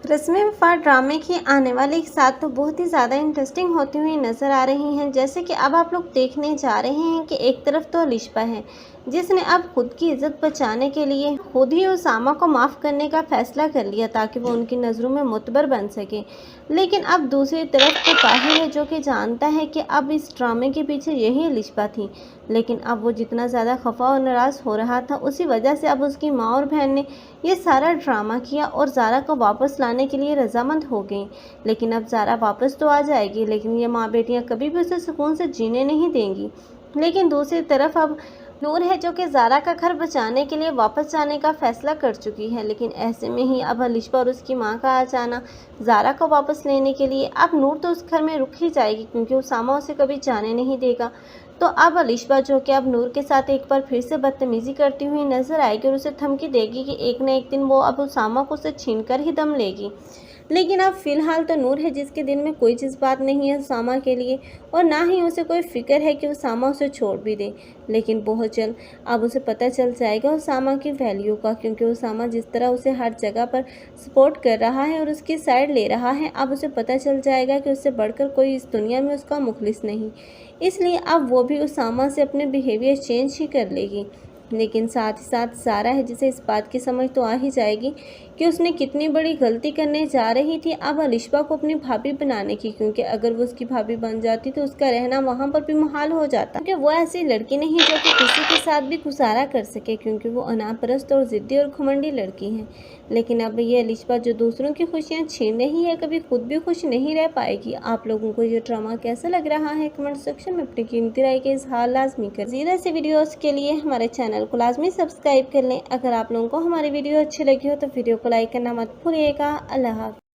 रस्में वफ़ा ड्रामे की आने वाली 7 तो बहुत ही ज़्यादा इंटरेस्टिंग होती हुई नज़र आ रही हैं। जैसे कि अब आप लोग देखने जा रहे हैं कि एक तरफ तो अलिशबा है, जिसने अब खुद की इज़्ज़त बचाने के लिए खुद ही उसामा को माफ़ करने का फ़ैसला कर लिया ताकि वो उनकी नज़रों में मुतबर बन सके। लेकिन अब दूसरी तरफ तो ताहिर है जो कि जानता है कि अब इस ड्रामे के पीछे यही अलिशबा थी। लेकिन अब वो जितना ज़्यादा खफ़ा और नाराज़ हो रहा था, उसी वजह से अब उसकी माँ और बहन ने ये सारा ड्रामा किया और ज़ारा को वापस लाने के लिए रजामंद हो गई। लेकिन अब ज़ारा वापस तो आ जाएगी, लेकिन ये माँ बेटियाँ कभी भी उसे सुकून से जीने नहीं देंगी। लेकिन दूसरी तरफ अब नूर है जो कि ज़ारा का घर बचाने के लिए वापस जाने का फ़ैसला कर चुकी है। लेकिन ऐसे में ही अब अलिशबा और उसकी माँ का आ जाना ज़ारा को वापस लेने के लिए, अब नूर तो उस घर में रुक ही जाएगी क्योंकि उसामा उसे कभी जाने नहीं देगा। तो अब अलिशबा जो कि अब नूर के साथ एक बार फिर से बदतमीज़ी करती हुई नज़र आएगी और उसे धमकी देगी कि एक न एक दिन वो अब उसामा को उसे छीन कर ही दम लेगी। लेकिन अब फ़िलहाल तो नूर है जिसके दिल में कोई जज़्बात नहीं है उसामा के लिए और ना ही उसे कोई फ़िक्र है कि उसामा उसे छोड़ भी दे। लेकिन बहुत जल्द अब उसे पता चल जाएगा उसामा की वैल्यू का, क्योंकि उसामा जिस तरह उसे हर जगह पर सपोर्ट कर रहा है और उसकी साइड ले रहा है, अब उसे पता चल जाएगा कि उससे बढ़कर कोई इस दुनिया में उसका मुखलिस नहीं। इसलिए अब वो भी उसामा से अपने बिहेवियर चेंज ही कर लेगी। लेकिन साथ ही साथ ज़ारा है जिसे इस बात की समझ तो आ ही जाएगी कि उसने कितनी बड़ी गलती करने जा रही थी अब अलिशबा को अपनी भाभी बनाने की, क्योंकि अगर वो उसकी भाभी बन जाती तो उसका रहना वहाँ पर भी मुहाल हो जाता, क्योंकि वो ऐसी लड़की नहीं जो कि किसी के साथ भी गुजारा कर सके, क्योंकि वो अनापरस्त और ज़िद्दी और घमंडी लड़की है। लेकिन अब ये अलिशबा जो दूसरों की खुशियाँ छीन रही है, कभी खुद भी खुश नहीं रह पाएगी। आप लोगों को ये ड्रामा कैसा लग रहा है कमेंट सेक्शन में अपनी कीमती राय का इज़हार लाजमी कर। ज़्यादा ऐसी वीडियोस के लिए हमारे चैनल को लाजमी सब्सक्राइब कर लें। अगर आप लोगों को हमारी वीडियो अच्छी लगी हो तो वीडियो को लाइक करना मत भूलिएगा। अल्लाह हाफ़िज़।